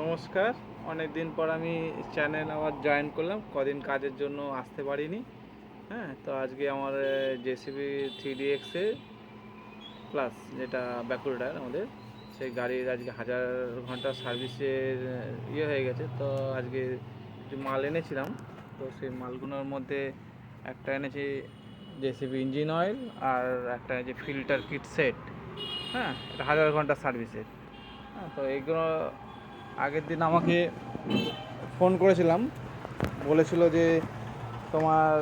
নমস্কার। অনেক দিন পর আমি চ্যানেল আবার জয়েন করলাম, কদিন কাজের জন্য আসতে পারিনি। হ্যাঁ, তো আজকে আমার জেসিবি 3DX প্লাস, যেটা ব্যাকুলটার আমাদের, সেই গাড়ির আজকে 1000 ঘন্টা সার্ভিসের হয়ে গেছে। তো আজকে যে মাল এনেছিলাম, তো সেই মালগুলোর মধ্যে একটা এনেছি জেসিবি ইঞ্জিন অয়েল, আর একটা এনেছি ফিল্টার কিট সেট। হ্যাঁ, এটা 1000 ঘন্টা সার্ভিসের। হ্যাঁ, তো এইগুলো আগের দিন আমাকে ফোন করেছিলাম, বলেছিল যে তোমার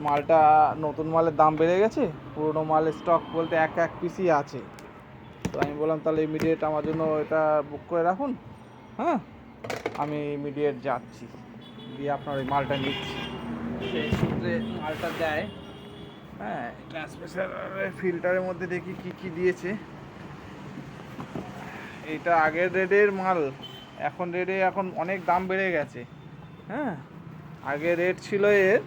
মালটা, নতুন মালের দাম বেড়ে গেছে, পুরনো মালের স্টক বলতে এক এক পিসই আছে। তো আমি বললাম তাহলে ইমিডিয়েট আমার জন্য এটা বুক করে রাখুন। হ্যাঁ, আমি ইমিডিয়েট যাচ্ছি, দিয়ে আপনার ওই মালটা নিচ্ছি। সেই সূত্রে মালটা দেয়। হ্যাঁ, ট্রান্সমিশন ফিল্টারের মধ্যে দেখি কি কি দিয়েছে। এইটা আগের রেটের মাল, এখন অনেক দাম বেড়ে গেছে। হ্যাঁ, আগে রেট ছিল এর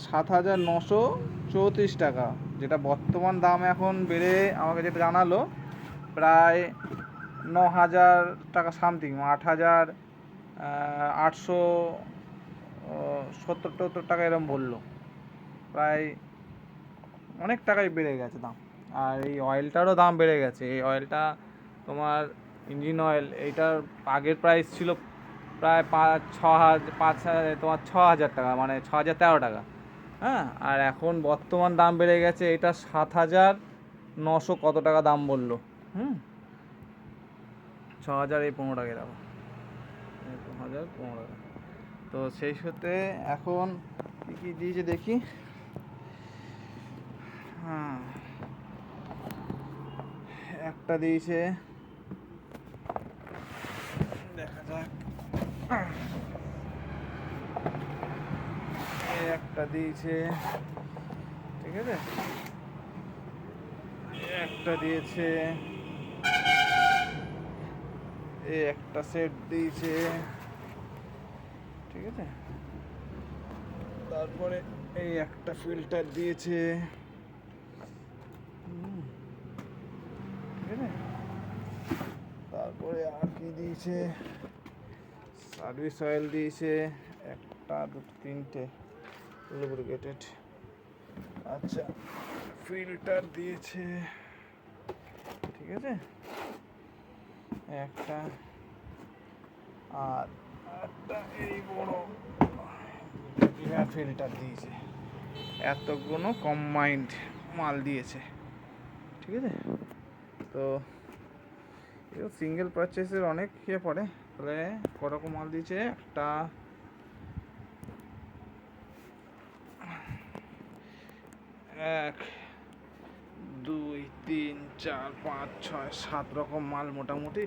7934 টাকা, যেটা বর্তমান দাম এখন বেড়ে আমাকে যেটা জানালো প্রায় 9000 টাকা সামথিং, 8870-70 টাকা এরকম বললো। প্রায় অনেক টাকাই বেড়ে গেছে দাম। আর এই অয়েলটারও দাম বেড়ে গেছে। এই অয়েলটা তোমার ইঞ্জিন অয়েল, এইটার আগের প্রাইস ছিল প্রায় 6,000 টাকা, মানে 6,013 টাকা। হ্যাঁ, আর এখন বর্তমান দাম বেড়ে গেছে, এটা 7,900 কত টাকা দাম বললো। 6,015 টাকা দেখো, 6,015 টাকা। তো সেই সূত্রে এখন কী কী দিয়েছে দেখি। হ্যাঁ, একটা দিয়েছে, দেখা যাক। একটা দিয়েছে, ঠিক আছে, একটা দিয়েছে, এই একটা সেট দিয়েছে, ঠিক আছে। তারপরে এই একটা ফিল্টার দিয়েছে, ঠিক আছে। তারপরে আর কি দিয়েছে, সার্ভিস অয়েল দিয়েছে একটা, দুটো, তিনটে লুব্রিকেটেড। আচ্ছা, ফিল্টার দিয়েছে, ঠিক আছে, একটা, আর একটা এই বড় ফিল্টার দিয়েছে। এতগুলো কম্বাইন্ড মাল দিয়েছে, ঠিক আছে। তো সিঙ্গেল পারচেসের অনেক পড়ে। তাহলে করকম মাল দিয়েছে, একটা, 1, 2, 3, 4, 5, 6, 7 রকম মাল মোটামুটি।